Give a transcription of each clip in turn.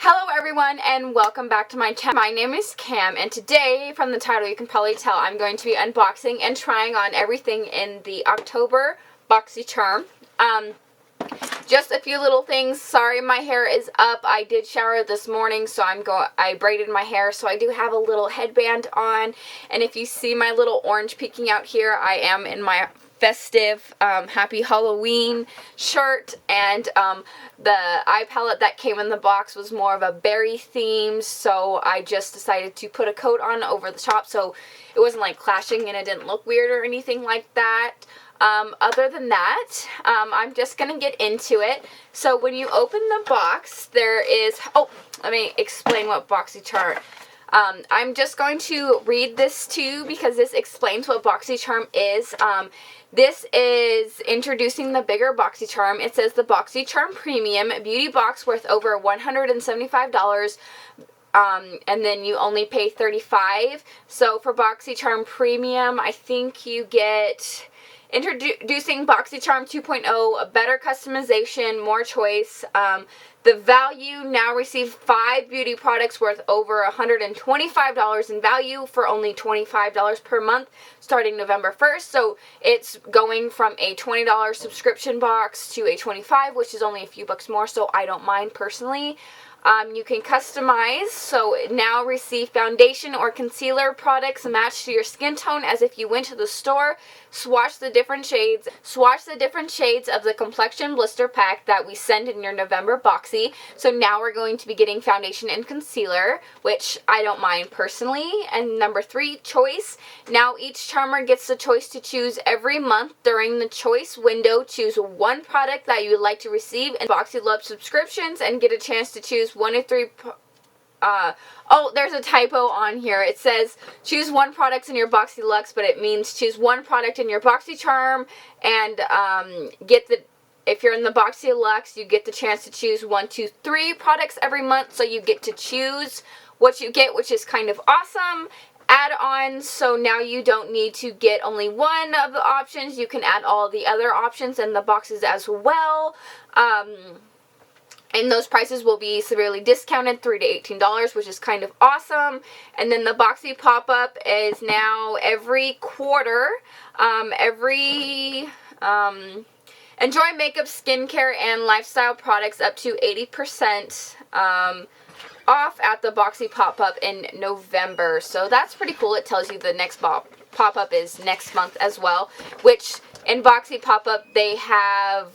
Hello everyone and welcome back to my channel. My name is Cam and today, from the title you can probably tell, I'm going to be unboxing and trying on everything in the October BoxyCharm. Just a few little things. Sorry my hair is up. I did shower this morning, so I braided my hair, so I do have a little headband on. And if you see my little orange peeking out here, I am in my festive Happy Halloween shirt, and the eye palette that came in the box was more of a berry theme, so I just decided to put a coat on over the top so it wasn't like clashing and it didn't look weird or anything like that. Other than that, I'm just going to get into it. So when you open the box, there is, let me explain what BoxyCharm. I'm just going to read this to you because this explains what BoxyCharm is. This is introducing the bigger BoxyCharm. It says the BoxyCharm Premium Beauty Box worth over $175. And then you only pay $35. So for BoxyCharm Premium, I think you get introducing BoxyCharm 2.0, a better customization, more choice. The value now receive 5 beauty products worth over $125 in value for only $25 per month starting November 1st. So it's going from a $20 subscription box to a $25, which is only a few bucks more, so I don't mind personally. You can customize, so now receive foundation or concealer products matched to your skin tone as if you went to the store. Swatch the different shades of the complexion blister pack that we send in your November Boxy. So now we're going to be getting foundation and concealer, which I don't mind personally. And number 3, choice. Now each charmer gets the choice to choose every month during the choice window. Choose one product that you would like to receive in Boxy Love subscriptions and get a chance to choose 1 of 3 there's a typo on here. It says choose one product in your Boxy Luxe, but it means choose one product in your BoxyCharm and if you're in the Boxy Luxe, you get the chance to choose 1, 2, 3 products every month, so you get to choose what you get, which is kind of awesome. Add-ons, so now you don't need to get only one of the options. You can add all the other options in the boxes as well. And those prices will be severely discounted, $3 to $18, which is kind of awesome. And then the Boxy pop-up is now every quarter. Enjoy makeup, skincare, and lifestyle products up to 80% off at the Boxy pop-up in November. So that's pretty cool. It tells you the next pop-up is next month as well, which in Boxy pop-up they have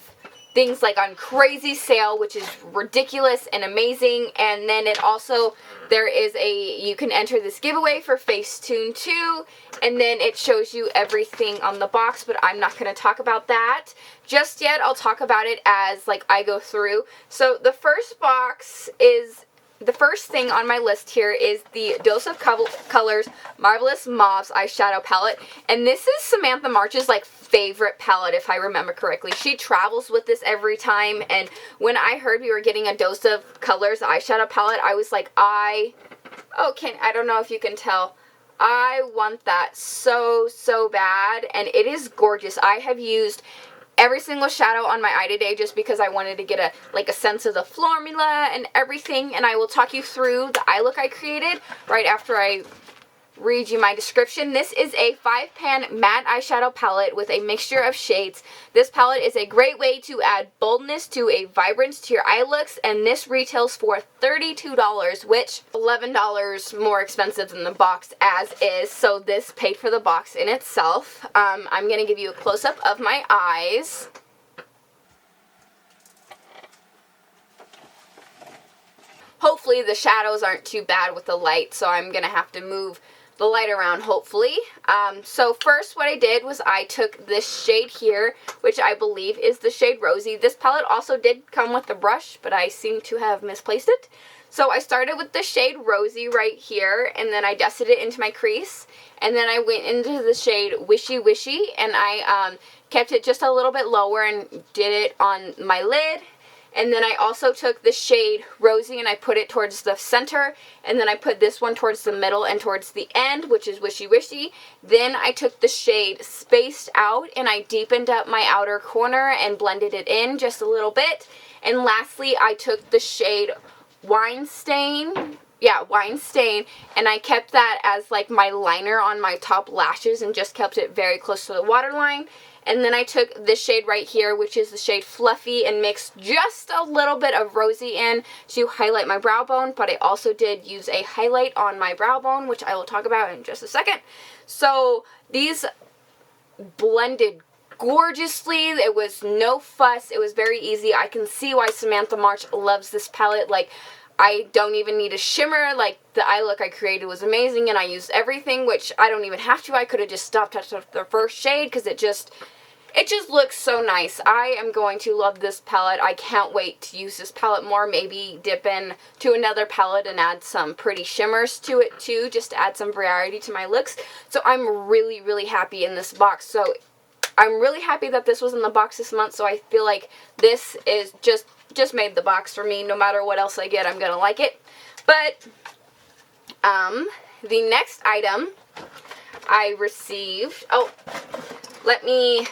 things like on crazy sale, which is ridiculous and amazing. And then it also, you can enter this giveaway for Facetune 2, and then it shows you everything on the box, but I'm not going to talk about that just yet. I'll talk about it as I go through. So the first thing on my list here is the Dose of Colors Marvelous Mauves eyeshadow palette, and this is Samantha March's favorite palette, if I remember correctly. She travels with this every time, and when I heard we were getting a Dose of Colors eyeshadow palette, I was like, I don't know if you can tell, I want that so bad, and it is gorgeous. I have used every single shadow on my eye today just because I wanted to get a sense of the formula and everything, and I will talk you through the eye look I created right after I read you my description. This is a 5-pan matte eyeshadow palette with a mixture of shades. This palette is a great way to add boldness to a vibrance to your eye looks, and this retails for $32, which $11 more expensive than the box as is, so this paid for the box in itself. I'm going to give you a close-up of my eyes. Hopefully the shadows aren't too bad with the light, so I'm going to have to move the light around, hopefully. So first what I did was I took this shade here, which I believe is the shade Rosy. This palette also did come with a brush, but I seem to have misplaced it. So I started with the shade Rosy right here, and then I dusted it into my crease, and then I went into the shade Wishy Wishy, and I kept it just a little bit lower and did it on my lid. And then I also took the shade Rosy and I put it towards the center, and then I put this one towards the middle and towards the end, which is Wishy Wishy. Then I took the shade Spaced Out and I deepened up my outer corner and blended it in just a little bit. And lastly, I took the shade Wine Stain. Yeah, Wine Stain. And I kept that as like my liner on my top lashes and just kept it very close to the waterline. And then I took this shade right here, which is the shade Fluffy, and mixed just a little bit of Rosy in to highlight my brow bone. But I also did use a highlight on my brow bone, which I will talk about in just a second. So these blended gorgeously. It was no fuss. It was very easy. I can see why Samantha March loves this palette. Like, I don't even need a shimmer. Like, the eye look I created was amazing, and I used everything, which I don't even have to. I could have just stopped at the first shade because it just looks so nice. I am going to love this palette. I can't wait to use this palette more. Maybe dip in to another palette and add some pretty shimmers to it too, just to add some variety to my looks. So I'm really, really happy in this box. So I'm really happy that this was in the box this month, so I feel like this is just made the box for me. No matter what else I get, I'm gonna like it. But the next item I received, let me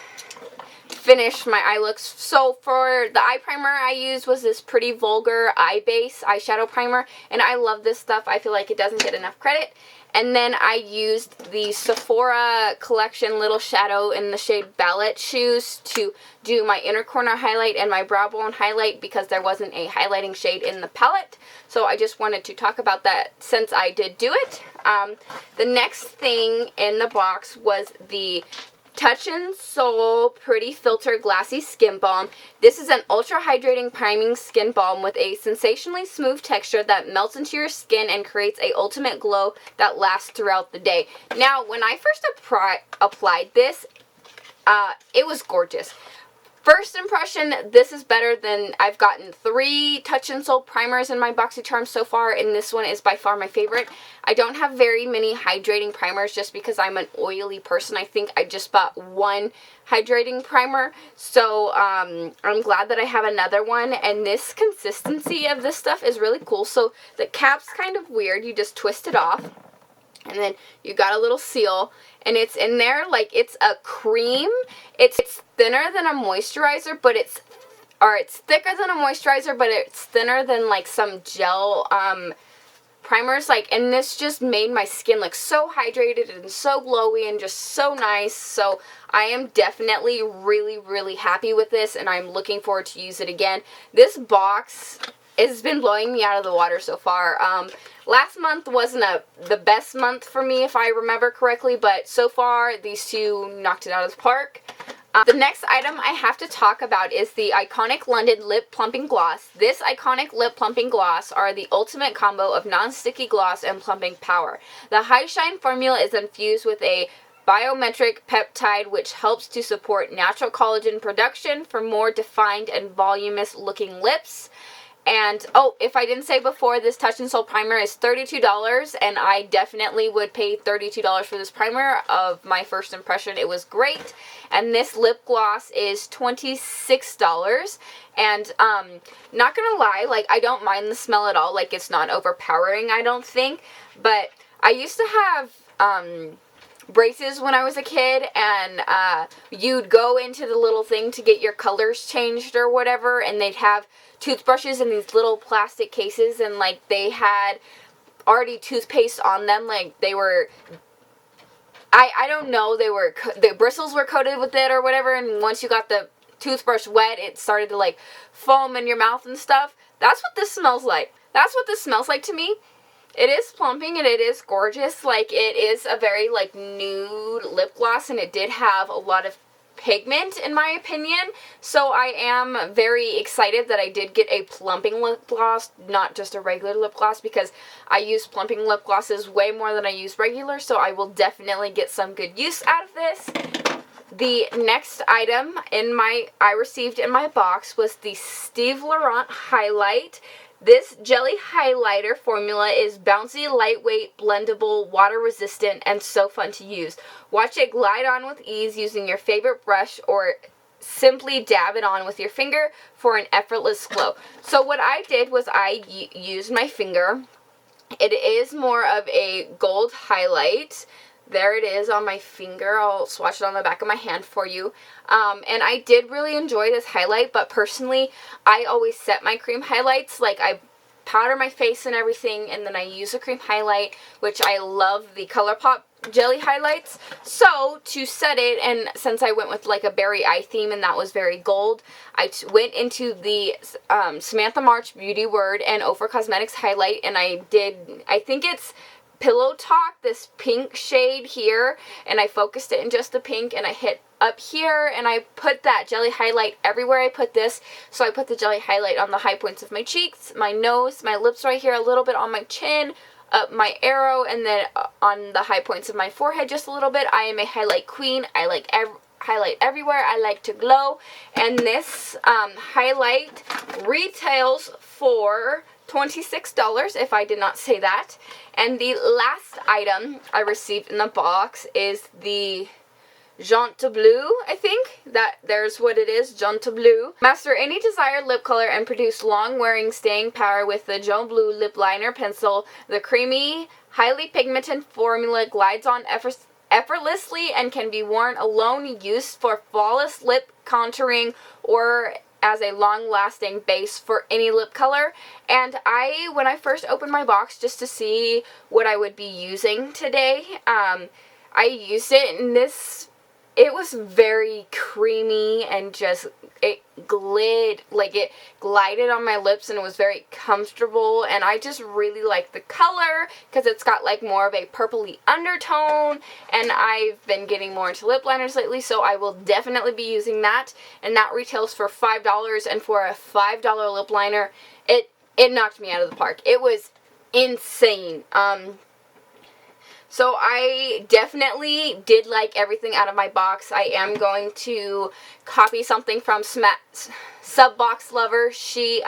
finish my eye looks. So for the eye primer I used was this Pretty Vulgar Eye Base eyeshadow primer, and I love this stuff. I feel like it doesn't get enough credit. And then I used the Sephora Collection Little Shadow in the shade Ballet Shoes to do my inner corner highlight and my brow bone highlight because there wasn't a highlighting shade in the palette. So I just wanted to talk about that since I did do it. The next thing in the box was the Touch in Sol Pretty Filter Glassy Skin Balm. This is an ultra hydrating priming skin balm with a sensationally smooth texture that melts into your skin and creates a ultimate glow that lasts throughout the day. Now, when I first applied this, it was gorgeous. First impression, this is better than, I've gotten 3 Touch in Sol primers in my BoxyCharm so far, and this one is by far my favorite. I don't have very many hydrating primers just because I'm an oily person. I think I just bought 1 hydrating primer, so I'm glad that I have another one, and this consistency of this stuff is really cool. So the cap's kind of weird. You just twist it off, and then you got a little seal, and it's in there like it's a cream. It's thinner than a moisturizer, but it's thicker than a moisturizer, but it's thinner than like some gel primers. Like, and this just made my skin look so hydrated and so glowy and just so nice. So I am definitely really, really happy with this, and I'm looking forward to use it again. This box has been blowing me out of the water so far. Last month wasn't the best month for me, if I remember correctly, but so far these two knocked it out of the park. The next item I have to talk about is the Iconic London Lip Plumping Gloss. This Iconic Lip Plumping Gloss are the ultimate combo of non-sticky gloss and plumping power. The High Shine formula is infused with a biometric peptide which helps to support natural collagen production for more defined and voluminous looking lips. And, oh, if I didn't say before, this Touch in Sol primer is $32, and I definitely would pay $32 for this primer. Of my first impression, it was great. And this lip gloss is $26. And, not gonna lie, like, I don't mind the smell at all. Like, it's not overpowering, I don't think. But I used to have, braces when I was a kid, and you'd go into the little thing to get your colors changed or whatever, and they'd have toothbrushes in these little plastic cases, and like they had already toothpaste on them. Like they were, I don't know, the bristles were coated with it or whatever, and once you got the toothbrush wet, it started to like foam in your mouth and stuff. That's what this smells like. That's what this smells like to me. It is plumping and it is gorgeous. Like, it is a very like nude lip gloss, and it did have a lot of pigment in my opinion. So I am very excited that I did get a plumping lip gloss, not just a regular lip gloss, because I use plumping lip glosses way more than I use regular, so I will definitely get some good use out of this. The next item I received in my box was the Steve Laurent Highlight. This jelly highlighter formula is bouncy, lightweight, blendable, water-resistant, and so fun to use. Watch it glide on with ease using your favorite brush, or simply dab it on with your finger for an effortless glow. So what I did was I used my finger. It is more of a gold highlight. There it is on my finger. I'll swatch it on the back of my hand for you. And I did really enjoy this highlight, but personally, I always set my cream highlights. Like, I powder my face and everything, and then I use a cream highlight, which I love the ColourPop jelly highlights. So to set it, and since I went with like a berry eye theme and that was very gold, I went into the Samantha March Beauty Word and Ofra Cosmetics highlight, and I think it's Pillow Talk, this pink shade here, and I focused it in just the pink, and I hit up here, and I put that jelly highlight everywhere I put this. So I put the jelly highlight on the high points of my cheeks, my nose, my lips right here, a little bit on my chin, up my arrow, and then on the high points of my forehead just a little bit. I am a highlight queen. I like highlight everywhere. I like to glow, and this highlight retails for $26, if I did not say that. And the last item I received in the box is the Jaunty Blue, I think. There's what it is, Jaunty Blue. Master any desired lip color and produce long-wearing staying power with the Jaunty Blue lip liner pencil. The creamy, highly pigmented formula glides on effortlessly and can be worn alone, used for flawless lip contouring or as a long-lasting base for any lip color. And when I first opened my box just to see what I would be using today, I used it, and it was very creamy, and just it glided on my lips, and it was very comfortable, and I just really like the color because it's got like more of a purpley undertone, and I've been getting more into lip liners lately, so I will definitely be using that, and that retails for $5, and for a $5 lip liner, it knocked me out of the park. It was insane. So I definitely did like everything out of my box. I am going to copy something from Subbox Lover. She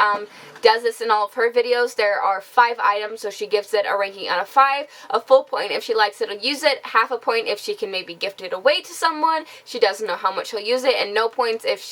does this in all of her videos. There are 5 items, so she gives it a ranking out of 5. A full point if she likes it, will use it. Half a point if she can maybe gift it away to someone. She doesn't know how much she'll use it. And no points if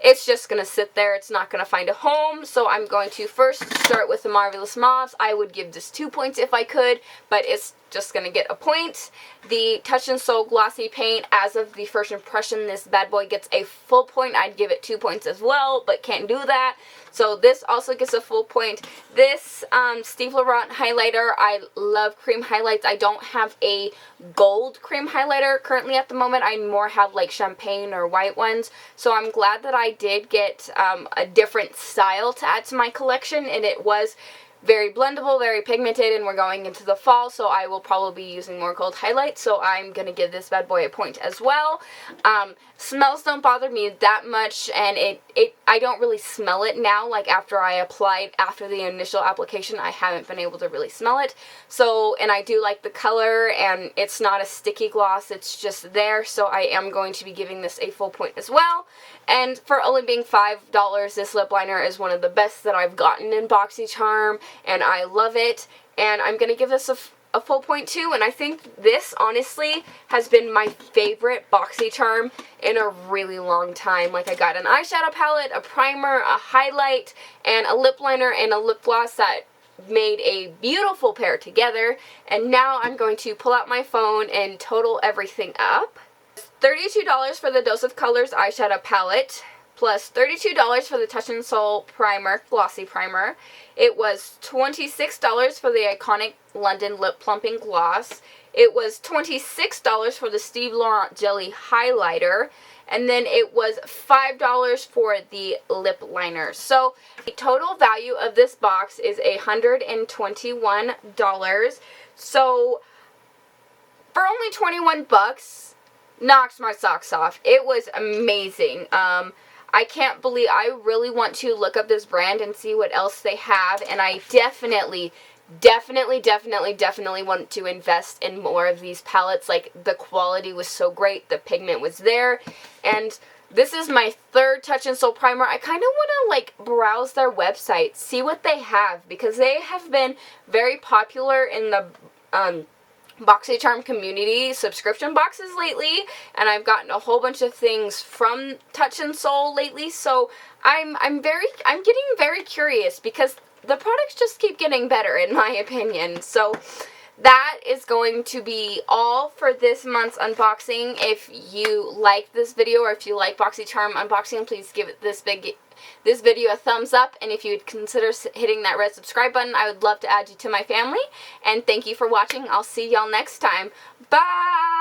it's just going to sit there. It's not going to find a home. So I'm going to first start with the Marvelous Mauves. I would give this 2 points if I could, but it's just going to get a point. The Touch in Sol Glossy Paint, as of the first impression, this bad boy gets a full point. I'd give it 2 points as well, but can't do that. So this also gets a full point. This Steve Laurent highlighter, I love cream highlights. I don't have a gold cream highlighter currently at the moment. I more have like champagne or white ones. So I'm glad that I did get a different style to add to my collection, and it was very blendable, very pigmented, and we're going into the fall, so I will probably be using more gold highlights, so I'm going to give this bad boy a point as well. Smells don't bother me that much, and I don't really smell it now. Like after the initial application, I haven't been able to really smell it. So, and I do like the color, and it's not a sticky gloss, it's just there, so I am going to be giving this a full point as well. And for only being $5, this lip liner is one of the best that I've gotten in BoxyCharm, and I love it, and I'm going to give this a full point too. And I think this honestly has been my favorite BoxyCharm in a really long time. Like, I got an eyeshadow palette, a primer, a highlight, and a lip liner and a lip gloss that made a beautiful pair together. And now I'm going to pull out my phone and total everything up. $32 for the Dose of Colors eyeshadow palette, plus $32 for the Touch in Sol primer, glossy primer. It was $26 for the iconic London lip plumping gloss. It was $26 for the Steve Laurent jelly highlighter, and then it was $5 for the lip liner. So the total value of this box is $121. So for only 21 bucks, knocked my socks off. It was amazing. I can't believe, I really want to look up this brand and see what else they have, and I definitely want to invest in more of these palettes. Like, the quality was so great, the pigment was there, and this is my 3rd Touch in Sol primer. I kind of want to, like, browse their website, see what they have, because they have been very popular in the BoxyCharm community subscription boxes lately, and I've gotten a whole bunch of things from Touch in Sol lately, so I'm getting very curious, because the products just keep getting better in my opinion. So that is going to be all for this month's unboxing. If you like this video, or if you like BoxyCharm unboxing, please give it this big this video a thumbs up, and if you would consider hitting that red subscribe button, I would love to add you to my family. And thank you for watching. I'll see y'all next time. Bye!